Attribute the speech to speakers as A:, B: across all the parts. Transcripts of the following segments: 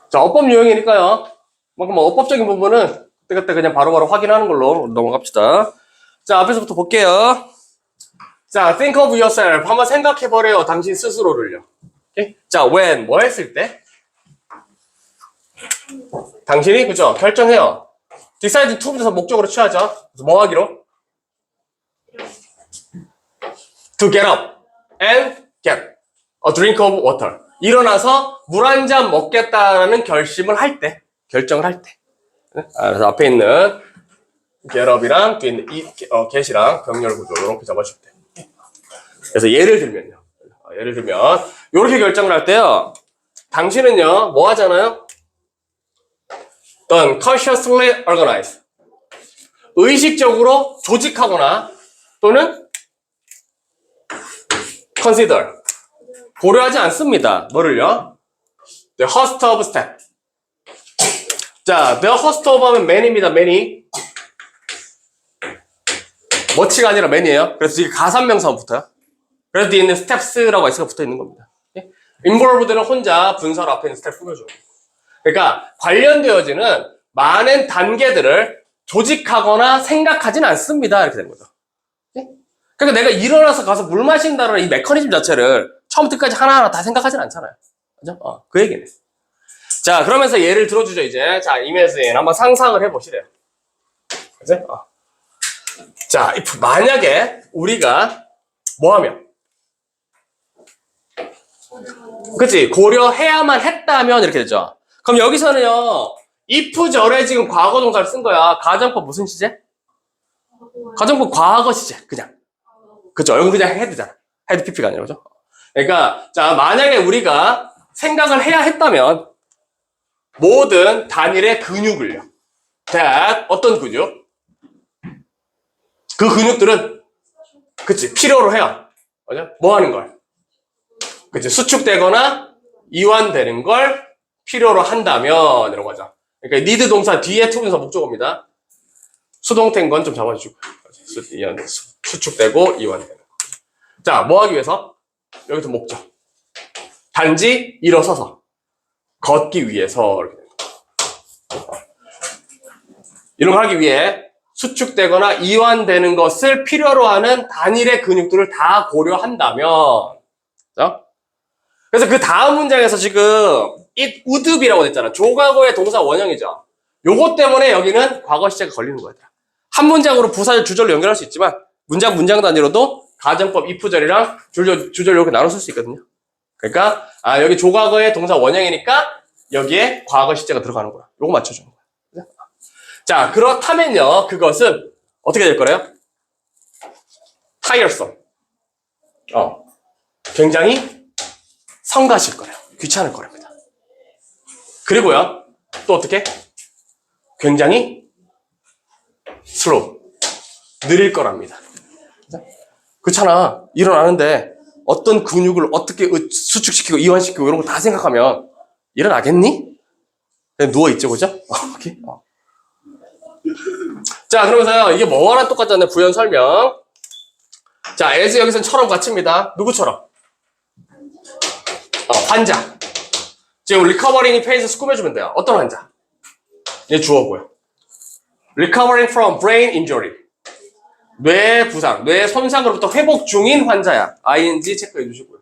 A: 자, 어법 유형이니까요. 뭐 어법적인 부분은 그때 그냥 바로바로 확인하는 걸로 넘어갑시다. 자, 앞에서부터 볼게요. 자, think of yourself. 한번 생각해보래요. 당신 스스로를요. 오케이? 자, when, 뭐 했을 때? 당신이, 그죠? 결정해요. decide to부터 목적으로 취하죠. 그래서 뭐 하기로? to get up and get a drink of water. 일어나서 물 한 잔 먹겠다라는 결심을 할 때, 결정을 할 때. 그래서 앞에 있는 get up이랑 뒤에 있는 get이랑 병렬 구조 이렇게 잡아줄 때. 그래서 예를 들면요. 예를 들면 이렇게 결정을 할 때요. 당신은요, 뭐 하잖아요? 또는 consciously organize. 의식적으로 조직하거나 또는 consider. 고려하지 않습니다. 뭐를요? The host of step. 자, the host of 하면 many입니다. many. much가 아니라 many예요. 그래서 이게 가산명사가 붙어요. 그래서 뒤에 있는 steps라고 S가 붙어 있는 겁니다. involved는 혼자 분사로 앞에 있는 step 꾸며줘요. 그러니까 관련되어지는 많은 단계들을 조직하거나 생각하지는 않습니다. 이렇게 된 거죠. 그러니까 내가 일어나서 가서 물 마신다는 이 메커니즘 자체를 처음부터 끝까지 하나하나 다 생각하진 않잖아요. 그죠? 그 얘기네. 자, 그러면서 예를 들어주죠, 이제. 자, imagine. 한번 상상을 해보시래요. 그죠? 자, 만약에 우리가 뭐 하면? 그치? 고려해야만 했다면 이렇게 되죠. 그럼 여기서는요, if 절에 지금 과거 동사를 쓴 거야. 가정법 무슨 시제? 가정법 과거 시제, 그냥. 그쵸? 여기 그냥 헤드잖아. 헤드 PP가 아니라, 그죠? 그러니까, 자, 만약에 우리가 생각을 해야 했다면, 모든 단일의 근육을요. that, 어떤 근육? 그 근육들은, 그치? 필요로 해요. 맞아? 뭐 하는 걸? 그치? 수축되거나 이완되는 걸 필요로 한다면, 이런 거죠. 그러니까, need 동사 뒤에 투부정사 목적어입니다. 수동태인 건 좀 잡아주고. 수축되고 이완되는 거. 자, 뭐 하기 위해서? 여기서 목적. 단지 일어서서. 걷기 위해서. 이런 걸 하기 위해 수축되거나 이완되는 것을 필요로 하는 단일의 근육들을 다 고려한다면. 그래서 그 다음 문장에서 지금 it would be라고 했잖아. 조과거의 동사 원형이죠. 요것 때문에 여기는 과거 시제가 걸리는 거야. 한 문장으로 부사절 주절로 연결할 수 있지만 문장 단위로도 가정법 if절이랑 주절 이렇게 나눠 쓸 수 있거든요. 그러니까 여기 조과거의 동사 원형이니까 여기에 과거 시제가 들어가는 거야. 요거 맞춰주는 거야. 자, 그렇다면요, 그것은 어떻게 될 거래요? tiresome. 굉장히 성가실 거래요. 귀찮을 거랍니다. 그리고요, 또 어떻게? 굉장히 slow. 느릴 거랍니다. 그렇잖아. 일어나는데 어떤 근육을 어떻게 수축시키고 이완시키고 이런 거 다 생각하면 일어나겠니? 그냥 누워있죠, 그죠? 오케이. 자, 그러면서요, 이게 뭐와랑 똑같잖아요. 부연 설명. 자, as 여기서는 처럼 같습니다. 누구처럼? 환자. 지금 recovering 페이스 꾸며주면 돼요. 어떤 환자? 얘 주어고요. recovering from brain injury. 뇌 부상, 뇌 손상으로부터 회복 중인 환자야. ing 체크해 주시고요.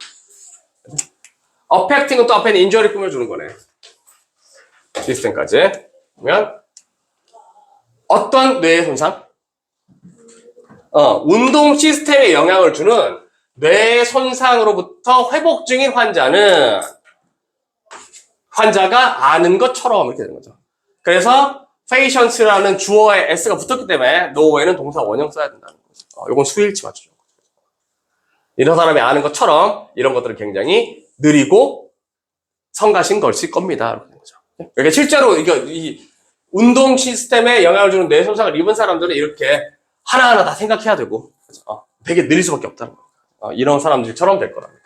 A: affecting은 또 앞에 있는 injury 꾸며주는 거네. 시스템까지. 그러면 어떤 뇌 손상? 운동 시스템에 영향을 주는 뇌 손상으로부터 회복 중인 환자는 환자가 아는 것처럼 이렇게 되는 거죠. 그래서 patient라는 주어에 s가 붙었기 때문에 know에는 동사 원형 써야 된다는 거죠. 이건 수일치 맞추죠. 이런 사람이 아는 것처럼 이런 것들은 굉장히 느리고 성가신 것일 겁니다. 이렇게 되는 거죠. 그러니까 실제로 이 운동 시스템에 영향을 주는 뇌 손상을 입은 사람들은 이렇게 하나하나 다 생각해야 되고 되게 느릴 수밖에 없다는 거예요. 이런 사람들처럼 될 거랍니다.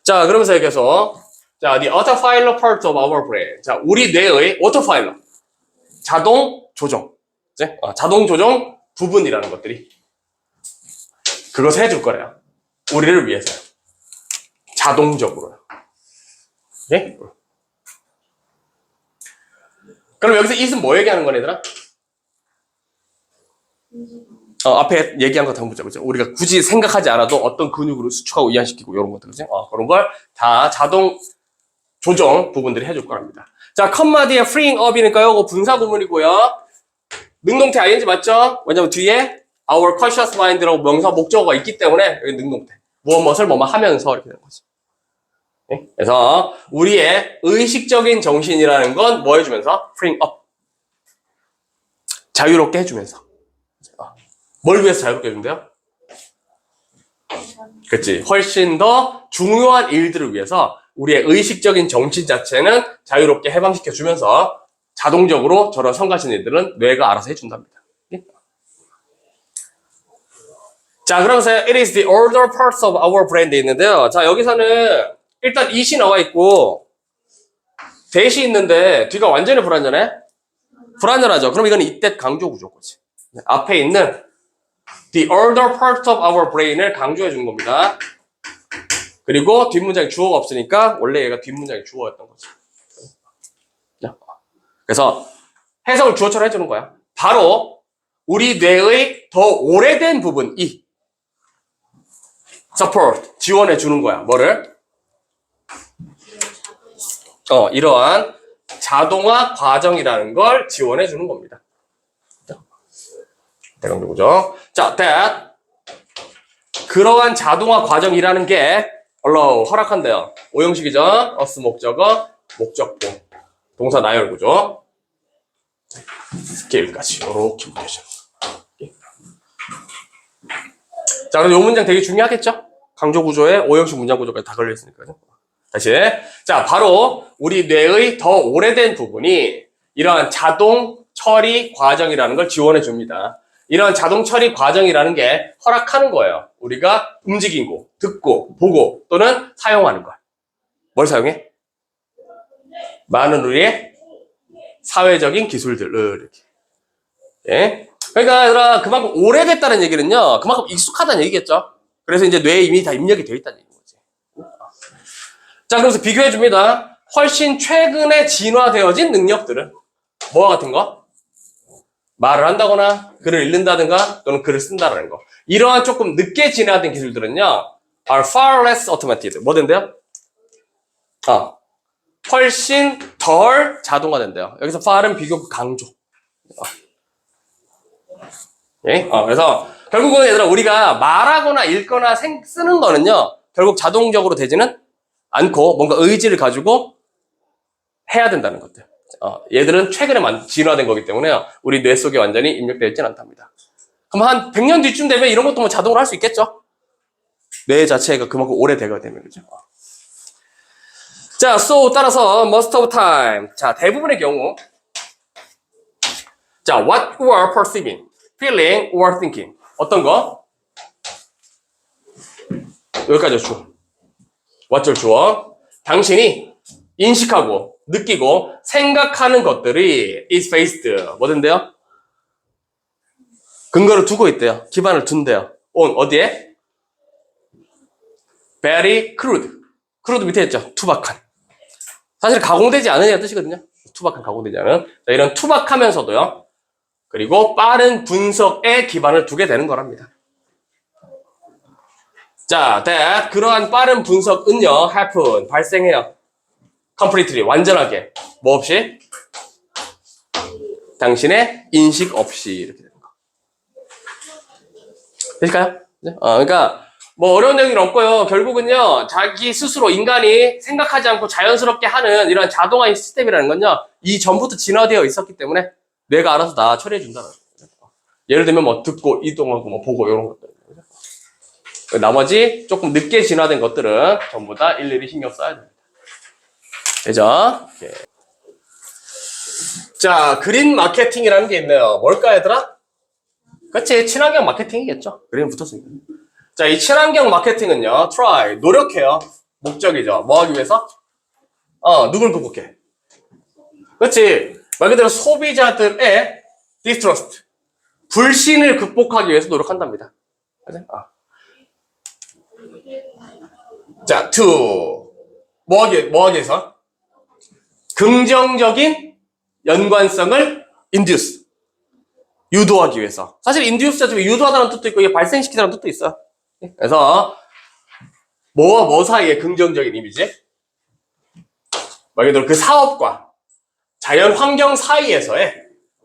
A: 자, 그러면서 여기서 자, the autopilot part of our brain. 자, 우리 뇌의 autopilot. 자동 조정. 자동 조정 부분이라는 것들이 그것을 해줄 거래요. 우리를 위해서요. 자동적으로요. 예? 그럼 여기서 it은 뭐 얘기하는 거네, 얘들아? 앞에 얘기한 거 다 보자, 그죠? 우리가 굳이 생각하지 않아도 어떤 근육으로 수축하고 이완시키고 이런 것들, 그죠? 그런 걸 다 자동 조정 부분들이 해줄 거랍니다. 자, 컴마 뒤에 freeing up이니까요. 이거 분사 구문이고요. 능동태 ing 맞죠? 왜냐면 뒤에 our conscious mind라고 명사 목적어가 있기 때문에 여기 능동태. 무엇을 뭐뭐 하면서 이렇게 되는 거지. 네? 그래서 우리의 의식적인 정신이라는 건 뭐 해주면서? freeing up. 자유롭게 해주면서. 뭘 위해서 자유롭게 해준대요? 그치. 훨씬 더 중요한 일들을 위해서 우리의 의식적인 정신 자체는 자유롭게 해방시켜주면서 자동적으로 저런 성가신 일들은 뇌가 알아서 해준답니다. 자, 그러면서 it is the older parts of our brain 돼 있는데요. 자, 여기서는 일단 it이 나와 있고 that이 있는데 뒤가 완전히 불완전해? 불완전하죠. 그럼 이건 이때 강조 구조거지. 앞에 있는 the older parts of our brain을 강조해 준 겁니다. 그리고 뒷문장에 주어가 없으니까 원래 얘가 뒷문장에 주어였던 거지. 그래서 해석을 주어처럼 해주는 거야. 바로 우리 뇌의 더 오래된 부분 이 support 지원해 주는 거야. 뭐를? 이러한 자동화 과정이라는 걸 지원해 주는 겁니다. 대강조구죠. 자, that 그러한 자동화 과정이라는 게 allow 허락한대요. 오형식이죠. us 목적어, 목적보, 동사 나열구죠. 스케일까지 이렇게 묶여져. 자, 그럼 이 문장 되게 중요하겠죠? 강조구조에 오형식 문장구조까지 다 걸려있으니까요. 다시. 자, 바로 우리 뇌의 더 오래된 부분이 이러한 자동 처리 과정이라는 걸 지원해 줍니다. 이런 자동 처리 과정이라는 게 허락하는 거예요. 우리가 움직이고, 듣고, 보고, 또는 사용하는 것. 뭘 사용해? 많은 우리의 사회적인 기술들을 이렇게. 예? 그러니까 얘들아, 그만큼 오래됐다는 얘기는요, 그만큼 익숙하다는 얘기겠죠? 그래서 이제 뇌에 이미 다 입력이 되어 있다는 얘기인 거지. 자, 그래서 비교해 줍니다. 훨씬 최근에 진화되어진 능력들은 뭐와 같은 거? 말을 한다거나 글을 읽는다든가 또는 글을 쓴다라는 거. 이러한 조금 늦게 진화된 기술들은요, are far less automated. 뭐된대요? 훨씬 덜 자동화된대요. 여기서 far은 비교급 강조. 예? 그래서 결국은 얘들아 우리가 말하거나 읽거나 쓰는 거는요, 결국 자동적으로 되지는 않고 뭔가 의지를 가지고 해야 된다는 것들. 얘들은 최근에 진화된 거기 때문에 우리 뇌 속에 완전히 입력되어 있지는 않답니다. 그럼 한 100년 뒤쯤 되면 이런 것도 뭐 자동으로 할 수 있겠죠? 뇌 자체가 그만큼 오래되가 되면, 그죠? 자, so 따라서 most of time. 자, 대부분의 경우. 자, what you are perceiving, feeling, or thinking. 어떤 거? 여기까지 주어. what절 주어. 당신이 인식하고 느끼고 생각하는 것들이 is based 뭐든데요? 근거를 두고 있대요. 기반을 둔대요. on 어디에? very crude. crude 밑에 있죠. 투박한. 사실 가공되지 않으냐는 뜻이거든요. 투박한, 가공되지 않은. 자, 이런 투박하면서도요. 그리고 빠른 분석에 기반을 두게 되는 거랍니다. 자, that 그러한 빠른 분석은요, happen 발생해요. completely 완전하게 뭐 없이? 당신의 인식 없이 이렇게 되는 거. 되실까요? 그러니까 뭐 어려운 얘기는 없고요. 결국은요, 자기 스스로 인간이 생각하지 않고 자연스럽게 하는 이런 자동화 시스템이라는 건요, 이 전부터 진화되어 있었기 때문에 뇌가 알아서 다 처리해 준다는 거죠. 예를 들면 뭐 듣고 이동하고 뭐 보고 이런 것들. 나머지 조금 늦게 진화된 것들은 전부 다 일일이 신경 써야 됩니다. 되죠? 예. 자, 그린 마케팅이라는 게 있네요. 뭘까, 얘들아? 그치, 친환경 마케팅이겠죠. 그린 붙었으니까. 자, 이 친환경 마케팅은요, try, 노력해요. 목적이죠. 뭐 하기 위해서? 누굴 극복해? 그치. 말 그대로 소비자들의 distrust, 불신을 극복하기 위해서 노력한답니다. 그치? 자, to, 뭐 하기 위해서? 긍정적인 연관성을 induce, 유도하기 위해서. 사실 induce 자체가 유도하다는 뜻도 있고 이게 발생시키다는 뜻도 있어요. 그래서 뭐와 뭐 사이의 긍정적인 이미지? 말 그대로 그 사업과 자연 환경 사이에서의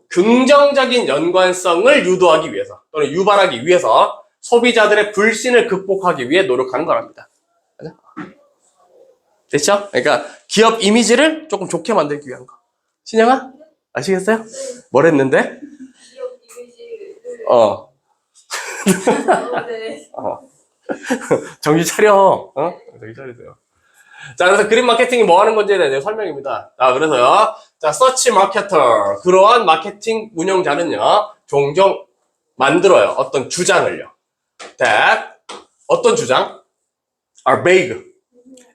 A: 긍정적인 연관성을 유도하기 위해서 또는 유발하기 위해서 소비자들의 불신을 극복하기 위해 노력하는 거랍니다. 됐죠? 그러니까 기업 이미지를 조금 좋게 만들기 위한 거. 신영아? 아시겠어요? 뭘 했는데?
B: 기업 이미지를 네.
A: 정신 차려. 정신 차리세요. 자, 그래서 그린 마케팅이 뭐 하는 건지에 대한 설명입니다. 자, 그래서요. 자, 서치 마케터. 그러한 마케팅 운영자는요, 종종 만들어요. 어떤 주장을요. that, 어떤 주장? are vague.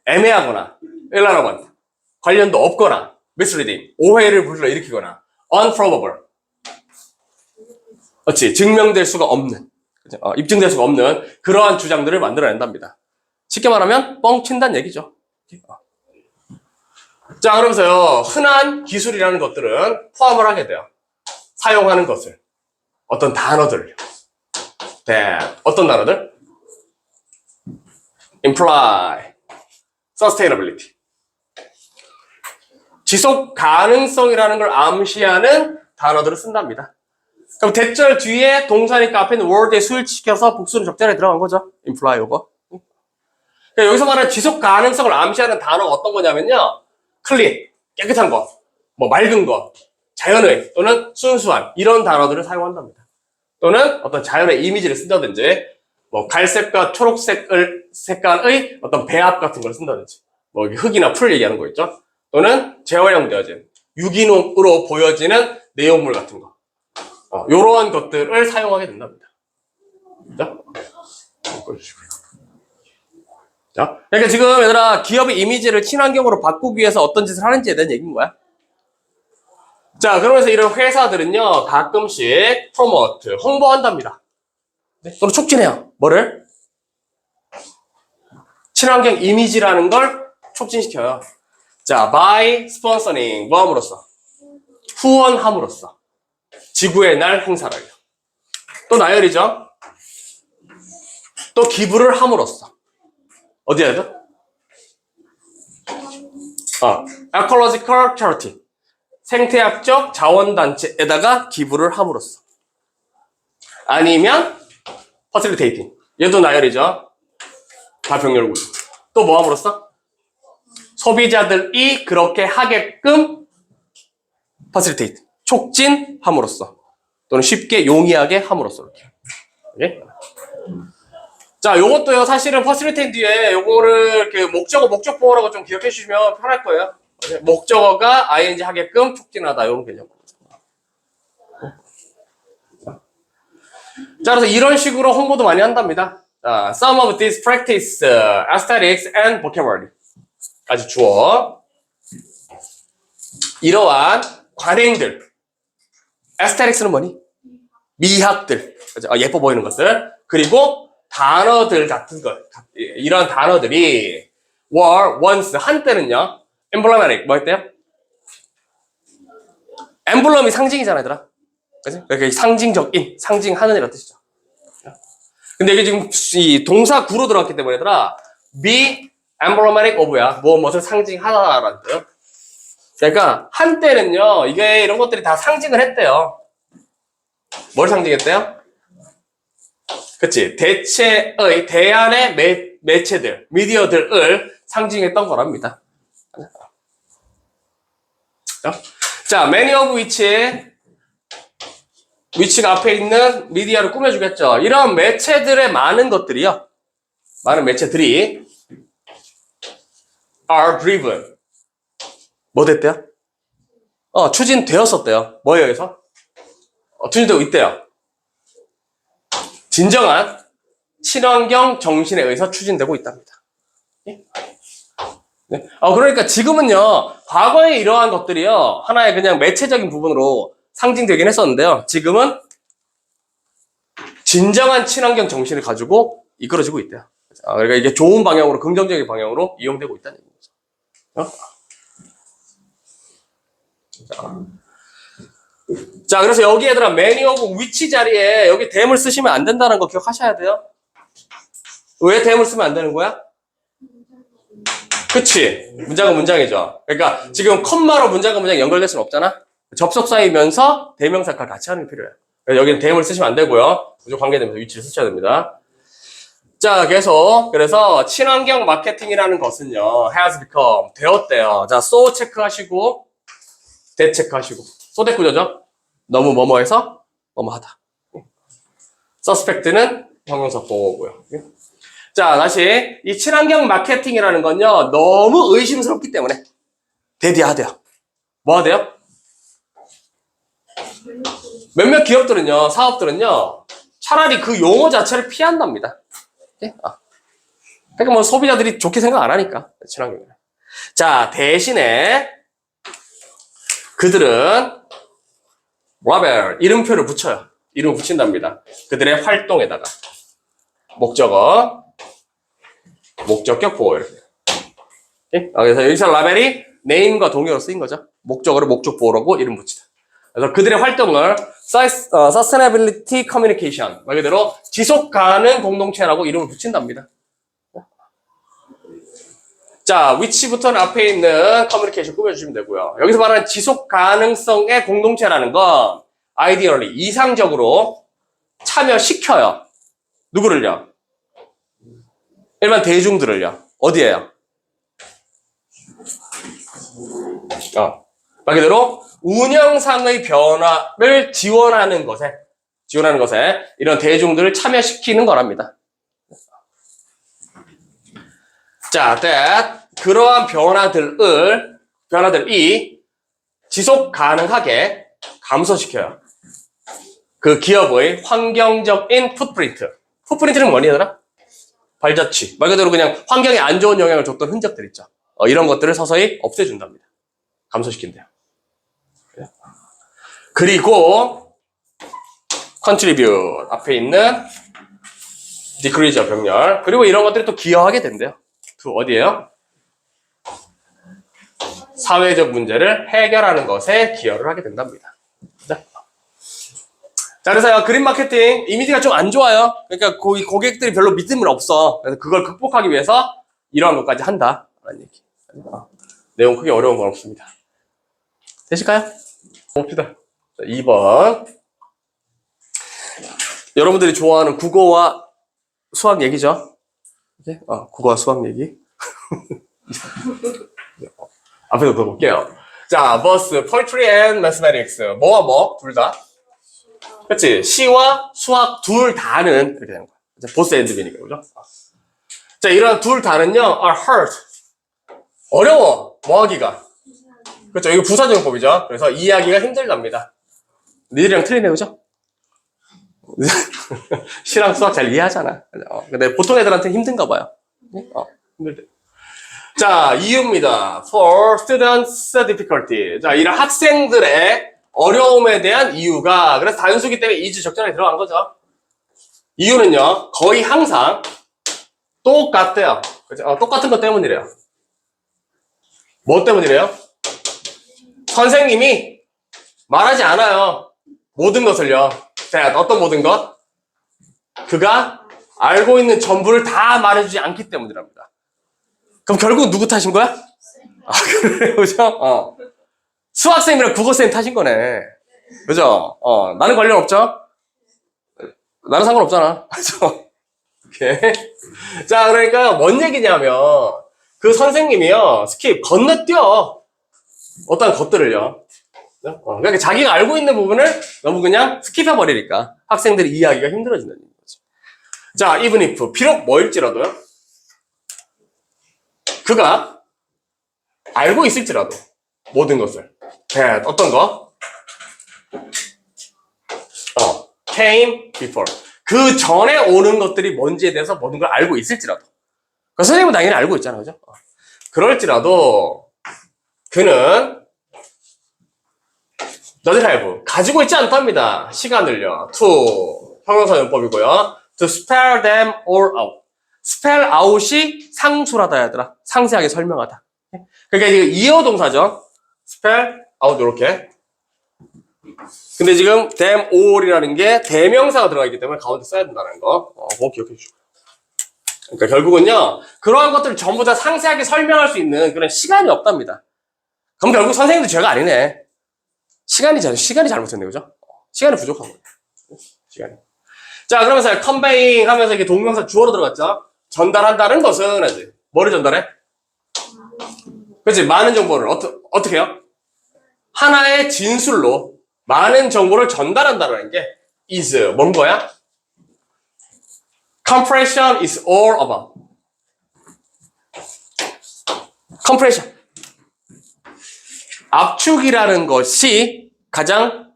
A: 애매하거나, irrelevant. 관련도 없거나, misleading. 오해를 불러일으키거나, unprovable. 그렇지. 증명될 수가 없는. 입증될 수가 없는 그러한 주장들을 만들어낸답니다. 쉽게 말하면 뻥친다는 얘기죠. 자, 그러면서요, 흔한 기술이라는 것들은 포함을 하게 돼요. 사용하는 것을. 어떤 단어들. 어떤 단어들? imply, sustainability. 지속 가능성이라는 걸 암시하는 단어들을 쓴답니다. 그럼 대절 뒤에 동사니까 앞에 있는 word에 수일시켜서 복수는 적절하게 들어간 거죠. imply 요거. 그러니까 여기서 말하는 지속 가능성을 암시하는 단어가 어떤 거냐면요. clean, 깨끗한 거, 뭐 맑은 거, 자연의 또는 순수한 이런 단어들을 사용한답니다. 또는 어떤 자연의 이미지를 쓴다든지 뭐 갈색과 색깔의 어떤 배합 같은 걸 쓴다든지 뭐 흙이나 풀 얘기하는 거 있죠. 또는 재활용되어진 유기농으로 보여지는 내용물 같은 거. 이러한 것들을 사용하게 된답니다. 자, 꺼주시고요. 자, 그러니까 지금 얘들아 기업의 이미지를 친환경으로 바꾸기 위해서 어떤 짓을 하는지에 대한 얘기인 거야. 자, 그러면서 이런 회사들은요 가끔씩 프로모트, 홍보한답니다. 네? 또는 촉진해요. 뭐를? 친환경 이미지라는 걸 촉진시켜요. 자, by sponsoring, 뭐 함으로써? 후원함으로써. 지구의 날 행사를. 또 나열이죠. 또 기부를 함으로써. 어디에도? ecological charity. 생태학적 자원단체에다가 기부를 함으로써. 아니면 facilitating. 얘도 나열이죠. 가평열구. 또 뭐 함으로써? 소비자들이 그렇게 하게끔 facilitate. 촉진함으로써. 또는 쉽게 용이하게 함으로써. 이렇게. 예? 자, 요것도요, 사실은 facilitate 뒤에 요거를 그 목적어라고 좀 기억해 주시면 편할 거예요. 목적어가 ing 하게끔 촉진하다. 요런 개념. 자, 그래서 이런 식으로 홍보도 많이 한답니다. 자, some of these practice aesthetics and vocabulary. 까지 주어. 이러한 관행들. aesthetics는 뭐니? 미학들. 예뻐 보이는 것들. 그리고 단어들 같은 것. 이런 단어들이 were once, 한때는요. emblematic, 뭐 했대요? 엠블럼이 상징이잖아, 얘들아. 그치? 그러니까 상징적인, 상징하는 이라는 뜻이죠. 근데 이게 지금 이 동사 구로 들어갔기 때문에 얘들아, be emblematic of야. 무엇을 상징하다라는 뜻. 그러니까 한때는요, 이게 이런 것들이 다 상징을 했대요. 뭘 상징했대요? 그치? 대안의 매체들, 미디어들을 상징했던 거랍니다. 자, many of which가 앞에 있는 미디어를 꾸며주겠죠. 이런 매체들의 많은 것들이요. 많은 매체들이 are driven. 뭐 됐대요? 추진되었었대요. 뭐예요, 여기서? 추진되고 있대요. 진정한 친환경 정신에 의해서 추진되고 있답니다. 예? 네. 그러니까 지금은요, 과거에 이러한 것들이요, 하나의 그냥 매체적인 부분으로 상징되긴 했었는데요, 지금은 진정한 친환경 정신을 가지고 이끌어지고 있대요. 그러니까 이게 좋은 방향으로, 긍정적인 방향으로 이용되고 있다는 얘기죠. 자, 그래서 여기 얘들아, many of which 자리에 여기 대물 쓰시면 안 된다는 거 기억하셔야 돼요. 왜 대물 쓰면 안 되는 거야? 그치? 문장은 문장이죠. 그러니까 지금 컴마로 문장과 문장 연결될 수는 없잖아. 접속사이면서 대명사 역할 같이 하는 게 필요해요. 그래서 여기는 대물 쓰시면 안 되고요. 무조건 관계되면서 위치를 쓰셔야 됩니다. 자, 그래서 친환경 마케팅이라는 것은요, has become, 되었대요. 자, so 체크하시고, that 체크하시고. so that 구조죠? 너무 뭐뭐해서 뭐뭐하다. suspect는 형용사 보호고요. 자, 다시 이 친환경 마케팅이라는 건요, 너무 의심스럽기 때문에 대디하대요. 뭐 하대요? 몇몇 기업들은요, 사업들은요, 차라리 그 용어 자체를 피한답니다. 그러니까 뭐 소비자들이 좋게 생각 안 하니까 친환경을. 자, 대신에 그들은 라벨 이름표를 붙여요. 이름을 붙인답니다. 그들의 활동에다가 목적어, 목적격 보호 이렇게. 그래서 여기서 라벨이 name과 동의어로 쓰인 거죠. 목적어를 목적 보호라고 이름 붙이다. 그래서 그들의 활동을 Sustainability Communication, 말 그대로 지속 가능 공동체라고 이름을 붙인답니다. 자, which부터는 앞에 있는 communication 꾸며주시면 되고요. 여기서 말하는 지속 가능성의 공동체라는 건 ideally, 이상적으로 참여시켜요. 누구를요? 일반 대중들을요. 어디에요? 말 그대로 운영상의 변화를 지원하는 것에 이런 대중들을 참여시키는 거랍니다. 자, 그러한 변화들이 지속 가능하게 감소시켜요. 그 기업의 환경적인 풋프린트는 뭐니더라? 발자취. 말 그대로 그냥 환경에 안 좋은 영향을 줬던 흔적들 있죠. 이런 것들을 서서히 없애준답니다. 감소시킨대요. 그리고 contribute 앞에 있는 decrease 병렬. 그리고 이런 것들이 또 기여하게 된대요. 어디에요? 사회적 문제를 해결하는 것에 기여를 하게 된답니다. 자, 그래서 그린 마케팅 이미지가 좀 안 좋아요. 그러니까 고객들이 별로 믿음은 없어. 그래서 그걸 극복하기 위해서 이러한 것까지 한다. 라는 얘기. 내용 크게 어려운 건 없습니다. 되실까요? 봅시다. 2번. 여러분들이 좋아하는 국어와 수학 얘기죠? 국어와 수학 얘기. 앞에서 들어볼게요. 자, verse, poetry and mathematics. 뭐와 뭐? 둘 다. 그치? 시와 수학 둘 다는 이렇게 되는 거야. 보스 엔드비니까, 그죠? 자, 이런 둘 다는요, are hard. 어려워. 뭐 하기가. 그렇죠. 이거 부사적용법이죠. 그래서 이해하기가 힘들답니다. 니들이랑 틀리네, 그죠? 시랑 수학 잘 이해하잖아. 근데 보통 애들한테는 힘든가 봐요. 힘들대. 자, 이유입니다. For students' difficulty. 자, 이런 학생들의 어려움에 대한 이유가, 그래서 단수기 때문에 is 적절하게 들어간 거죠. 이유는요, 거의 항상 똑같대요. 그렇죠? 똑같은 것 때문이래요. 뭐 때문이래요? 선생님이 말하지 않아요. 모든 것을요. 자, 어떤 모든 것? 그가 알고 있는 전부를 다 말해주지 않기 때문이랍니다. 그럼 결국 누구 탓인 거야? 그래요, 그죠? 수학쌤이랑 국어쌤 탓인 거네. 그죠? 나는 관련 없죠? 나는 상관없잖아. 그죠? 오케이. 자, 그러니까 뭔 얘기냐면, 그 선생님이요, 스킵, 건너뛰어. 어떤 것들을요. 그러니까 자기가 알고 있는 부분을 너무 그냥 스킵해버리니까 학생들이 이해하기가 힘들어진다는 거죠. 자, even if, 비록 뭐일지라도요. 그가 알고 있을지라도 모든 것을. 어떤 거? came before. 그 전에 오는 것들이 뭔지에 대해서 모든 걸 알고 있을지라도. 그 선생님은 당연히 알고 있잖아, 그죠? 그럴지라도 그는 doesn't have, 가지고 있지 않답니다. 시간을요. to, 형용사 용법이고요. to spell them all out. spell out이 상수라다 해야 하더라. 상세하게 설명하다. 그러니까 이거 이어 동사죠. spell out 이렇게. 근데 지금 them all이라는 게 대명사가 들어가 있기 때문에 가운데 써야 된다는 거. 그거 기억해 주시고. 그러니까 결국은요, 그러한 것들을 전부 다 상세하게 설명할 수 있는 그런 시간이 없답니다. 그럼 결국 선생님도 죄가 아니네. 시간이 잘못했네, 그죠? 시간이 부족한 거예요. 시간이. 자, 그러면서 conveying 하면서 이게 동명사 주어로 들어갔죠? 전달한다는 것은, 하지. 뭐를 전달해? 그렇지, 많은 정보를. 어떻게 해요? 하나의 진술로 많은 정보를 전달한다는 게 is, 뭔 거야? Compression is all about. Compression. 압축이라는 것이 가장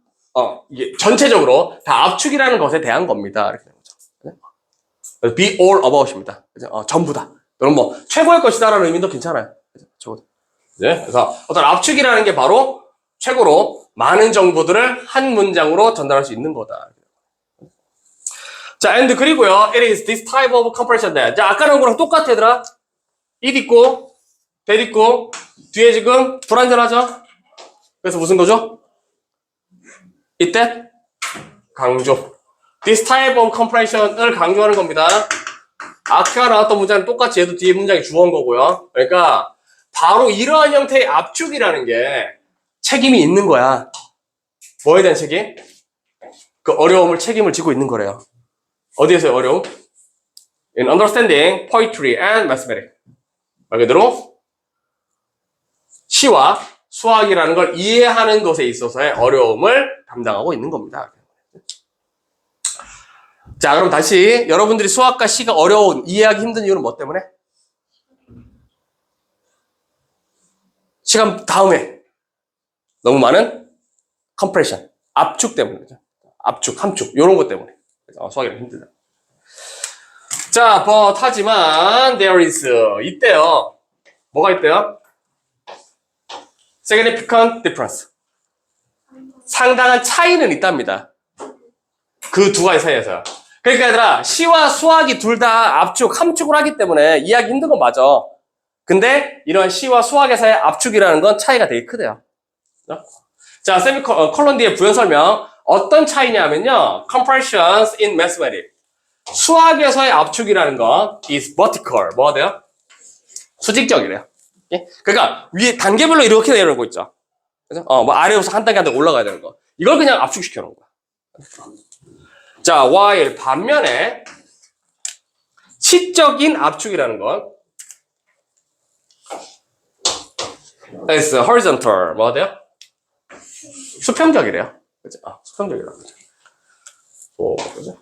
A: 이게 전체적으로 다 압축이라는 것에 대한 겁니다. 이렇게 되는 거죠. Be all about입니다. 전부 다. 여러분 뭐 최고의 것이다라는 의미도 괜찮아요. 적어도. 네? 그래서 어떤 압축이라는 게 바로 최고로 많은 정보들을 한 문장으로 전달할 수 있는 거다. 자, and 그리고요, it is this type of compression that. 자, 아까는 거랑 똑같아, 얘들아. it 있고, that 있고, 뒤에 지금 불완전하죠? 그래서 무슨 거죠? 이때 강조. this type of compression을 강조하는 겁니다. 아까 나왔던 문장은 똑같이 얘도 뒤에 문장이 주어인 거고요. 그러니까 바로 이러한 형태의 압축이라는 게 책임이 있는 거야. 뭐에 대한 책임? 그 어려움을 책임을 지고 있는 거래요. 어디에서의 어려움? In understanding poetry and mathematics. 말 그대로 시와 수학이라는 걸 이해하는 것에 있어서의 어려움을 담당하고 있는 겁니다. 자, 그럼 다시 여러분들이 수학과 시가 어려운, 이해하기 힘든 이유는 뭐 때문에? 시간 다음에 너무 많은 컴프레션, 압축 때문에. 압축, 함축 이런 것 때문에 수학이랑 힘들다. 자, but 하지만 there is 있대요. 뭐가 있대요? significant difference. 상당한 차이는 있답니다. 그 두 가지 사이에서. 그러니까 얘들아, 시와 수학이 둘 다 압축, 함축을 하기 때문에 이해하기 힘든 건 맞아. 근데 이런 시와 수학에서의 압축이라는 건 차이가 되게 크대요. 자, 세미콜론 뒤에 부연 설명. 어떤 차이냐면요. compressions in mathematics. 수학에서의 압축이라는 건 is vertical. 뭐가 돼요? 수직적이래요. 그러니까 위에 단계별로 이렇게 내려오고 있죠. 그죠? 뭐 아래로서 한 단계 한 단계 올라가야 되는 거. 이걸 그냥 압축시켜 놓은 거야. 자, while 반면에 시적인 압축이라는 건 is horizontal. 뭐가 돼요? 수평적이래요. 그죠? 수평적이라고 그러죠. 그죠?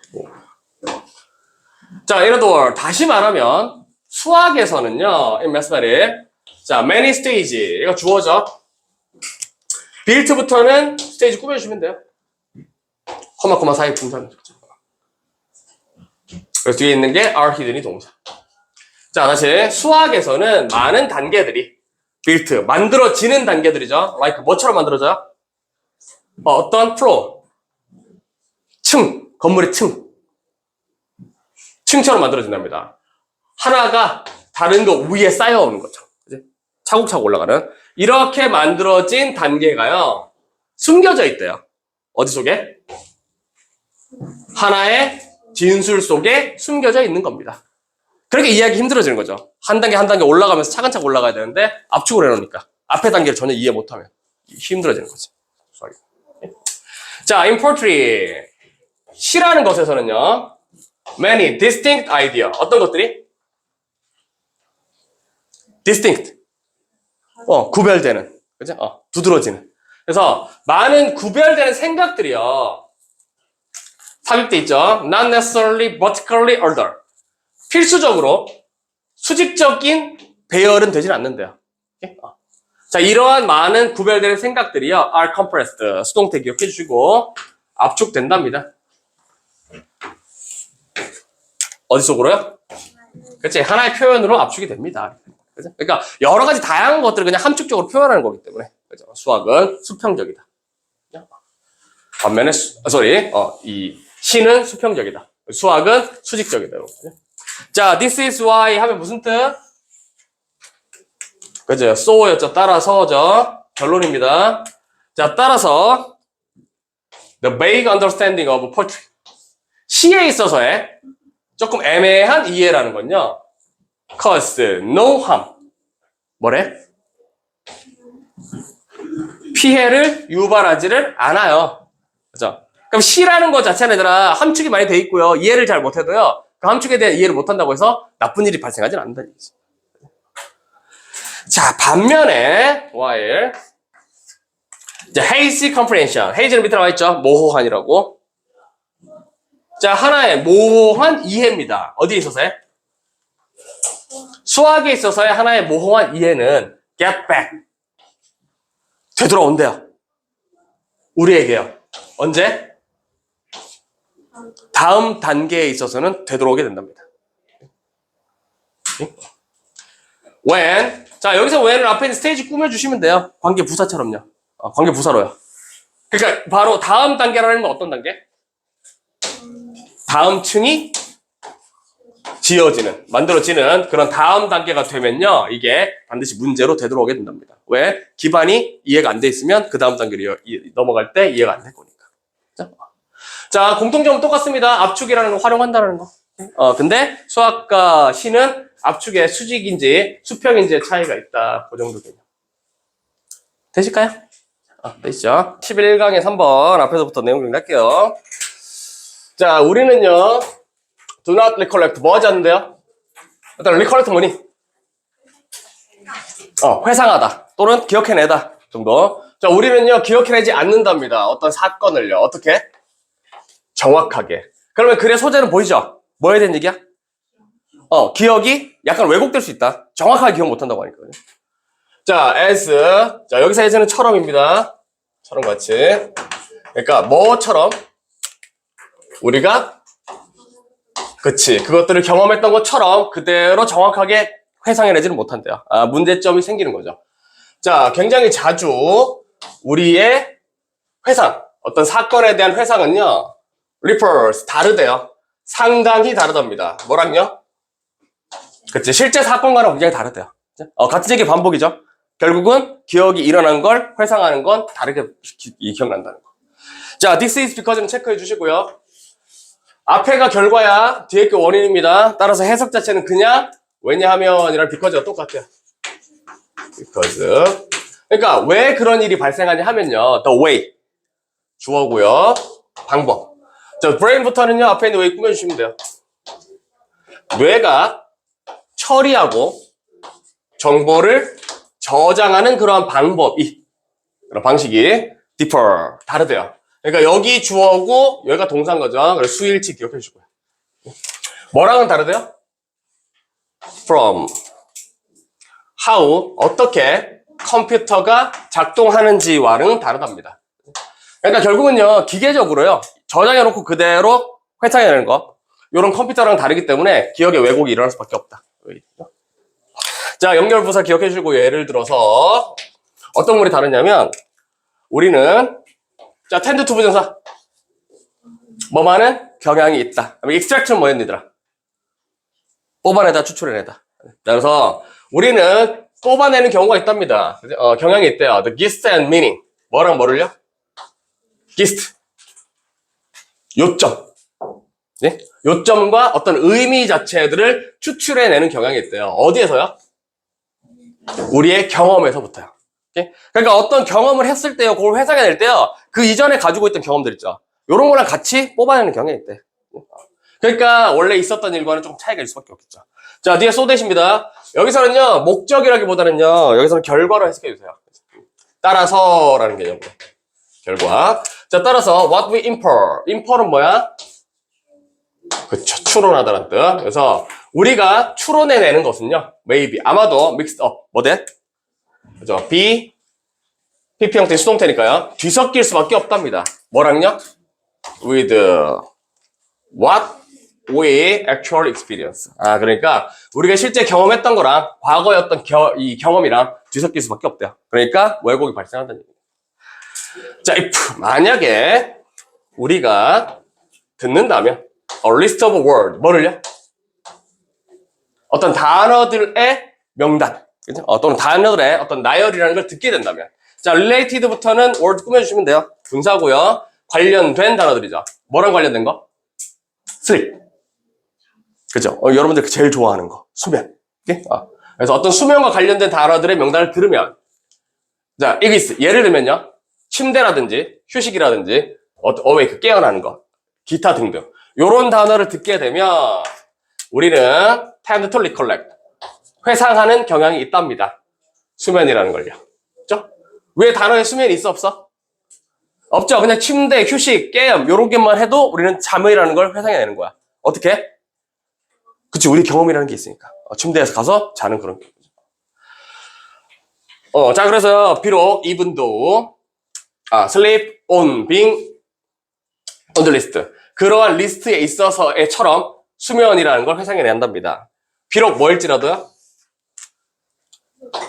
A: 자, 예를 들어 다시 말하면 수학에서는요, in mathematics, 자, many stage 이거 주어져. built부터는 스테이지 꾸며주시면 돼요. 코마 사이 분산. 그래서 뒤에 있는 게 are hidden이 동사. 자, 다시 수학에서는 많은 단계들이 built 만들어지는 단계들이죠. like 뭐처럼 만들어져요? 어떤 floor 층, 건물의 층처럼 만들어진답니다. 하나가 다른 거 위에 쌓여오는 거죠. 그치? 차곡차곡 올라가는. 이렇게 만들어진 단계가요, 숨겨져 있대요. 어디 속에? 하나의 진술 속에 숨겨져 있는 겁니다. 그렇게 이해하기 힘들어지는 거죠. 한 단계 한 단계 올라가면서 차근차근 올라가야 되는데 압축을 해놓으니까 앞에 단계를 전혀 이해 못하면 힘들어지는 거지. 자, in poetry 시라는 것에서는요, many distinct idea. 어떤 것들이? distinct. 구별되는. 그죠? 두드러지는. 그래서 많은 구별되는 생각들이요, 삽입돼 있죠. Not necessarily vertically ordered. 필수적으로 수직적인 배열은 되진 않는데요. 자, 이러한 많은 구별되는 생각들이요, are compressed. 수동태 기억해 주시고, 압축된답니다. 어디 속으로요? 그렇지. 하나의 표현으로 압축이 됩니다. 그죠? 그러니까 여러 가지 다양한 것들을 그냥 함축적으로 표현하는 거기 때문에. 그죠? 수학은 수평적이다. 반면에 이 시는 수평적이다. 수학은 수직적이다. 자, this is why 하면 무슨 뜻? 그죠? so였죠. 따라서죠. 결론입니다. 자, 따라서 the vague understanding of poetry. 시에 있어서의 조금 애매한 이해라는 건요. cause no harm. 뭐래? 피해를 유발하지를 않아요. 그죠? 그럼 시라는 것 자체는 얘들아 함축이 많이 돼 있고요. 이해를 잘 못해도요. 그 함축에 대한 이해를 못한다고 해서 나쁜 일이 발생하지는 않는다는 얘기죠. 자, 반면에 while 자, hazy comprehension. hazy는 밑에 나와 있죠. 모호한이라고. 자, 하나의 모호한 이해입니다. 어디에 있어서요? 수학에 있어서의 하나의 모호한 이해는 get back. 되돌아온대요. 우리에게요. 언제? 다음 단계에 있어서는 되돌아오게 된답니다. when. 자, 여기서 when을 앞에 있는 스테이지 꾸며주시면 돼요. 관계 부사처럼요. 관계 부사로요. 그러니까 바로 다음 단계라는 건 어떤 단계? 다음 층이 지어지는, 만들어지는 그런 다음 단계가 되면요. 이게 반드시 문제로 되돌아오게 된답니다. 왜? 기반이 이해가 안 돼 있으면 그 다음 단계로 넘어갈 때 이해가 안 될 거니까. 자, 공통점은 똑같습니다. 압축이라는 걸 활용한다는 거. 근데 수학과 시는 압축의 수직인지 수평인지의 차이가 있다. 그 정도 개념. 되실까요? 되시죠? 11강의 3번 앞에서부터 내용 정리할게요. 자, 우리는요. Do not recollect. 뭐 하지 않는데요? 일단 recollect 뭐니? 회상하다. 또는 기억해내다 정도. 자, 우리는요. 기억해내지 않는답니다. 어떤 사건을요. 어떻게? 정확하게. 그러면 글의 소재는 보이죠? 뭐 해야 되는 얘기야? 기억이 약간 왜곡될 수 있다. 정확하게 기억 못한다고 하니까. 자, as. 자, 여기서 as는 처럼입니다. 처럼 같이. 그러니까 뭐처럼? 우리가 그치. 그것들을 경험했던 것처럼 그대로 정확하게 회상해내지는 못한대요. 문제점이 생기는 거죠. 자, 굉장히 자주 우리의 회상, 어떤 사건에 대한 회상은요, refers, 다르대요. 상당히 다르답니다. 뭐랑요? 그치. 실제 사건과는 굉장히 다르대요. 같은 얘기 반복이죠. 결국은 기억이 일어난 걸 회상하는 건 다르게 기억난다는 거. 자, this is because는 체크해 주시고요. 앞에가 결과야, 뒤에 게 원인입니다. 따라서 해석 자체는 그냥 왜냐하면이랑 because가 똑같아요. because. 그러니까 왜 그런 일이 발생하냐 하면요. the way. 주어고요. 방법. 자, brain부터는요. 앞에 있는 way 꾸며주시면 돼요. 뇌가 처리하고 정보를 저장하는 그러한 방법이, 그런 방식이 differ, 다르대요. 그러니까 여기 주어고 여기가 동사인 거죠. 그래서 수일치 기억해 주시고요. 뭐랑은 다르대요? From, how, 어떻게 컴퓨터가 작동하는지와는 다르답니다. 그러니까 결국은요, 기계적으로요, 저장해놓고 그대로 회상해내는 거, 이런 컴퓨터랑 다르기 때문에 기억에 왜곡이 일어날 수밖에 없다. 자, 연결부사 기억해 주시고, 예를 들어서 어떤 물이 다르냐면, 우리는 자, tend to 부정사. 뭐만은 경향이 있다. extract는 뭐였니, 얘들아? 뽑아내다, 추출해내다. 자, 그래서 우리는 뽑아내는 경우가 있답니다. 경향이 있대요. The gist and meaning. 뭐랑 뭐를요? gist. 요점. 네? 요점과 어떤 의미 자체들을 추출해내는 경향이 있대요. 어디에서요? 우리의 경험에서부터요. 그러니까 어떤 경험을 했을 때요, 그걸 회상해낼 때요, 그 이전에 가지고 있던 경험들 있죠. 요런 거랑 같이 뽑아내는 경향이 있대. 그러니까 원래 있었던 일과는 조금 차이가 있을 수밖에 없겠죠. 자, 뒤에 소댓입니다. 여기서는요, 목적이라기보다는요, 여기서는 결과로 해석해주세요. 따라서라는 개념으로. 결과. 자, 따라서 what we infer. infer는 뭐야? 그쵸, 추론하다는 뜻. 그래서 우리가 추론해내는 것은요, maybe, 아마도 mixed up. 뭐 돼? 그죠? be, PP 형태의 수동태니까요. 뒤섞일 수밖에 없답니다. 뭐랑요? with what we actually experience. 그러니까 우리가 실제 경험했던 거랑 과거의 어떤 이 경험이랑 뒤섞일 수밖에 없대요. 그러니까 왜곡이 발생한다는 얘기예요. 자, if 만약에 우리가 듣는다면 a list of words, 뭐를요? 어떤 단어들의 명단, 그죠? 또는 단어들의 어떤 나열이라는 걸 듣게 된다면, 자, related부터는 word 꾸며주시면 돼요. 분사고요. 관련된 단어들이죠. 뭐랑 관련된 거? sleep. 그죠? 여러분들 제일 좋아하는 거. 수면. 오케이? 그래서 어떤 수면과 관련된 단어들의 명단을 들으면, 자, 이게 있어. 예를 들면요. 침대라든지, 휴식이라든지, awake, 깨어나는 거, 기타 등등. 요런 단어를 듣게 되면, 우리는 tend to recollect. 회상하는 경향이 있답니다. 수면이라는 걸요. 그죠? 왜 단어에 수면이 있어, 없어? 없죠. 그냥 침대, 휴식, 깨움, 요런 게만 해도 우리는 잠이라는 걸 회상해내는 거야. 어떻게? 그치, 우리 경험이라는 게 있으니까. 침대에서 가서 자는 그런 게. 자, 그래서, 비록, even though, sleep on being on the list. 그러한 리스트에 있어서의처럼 수면이라는 걸 회상해낸답니다. 비록 뭐일지라도요?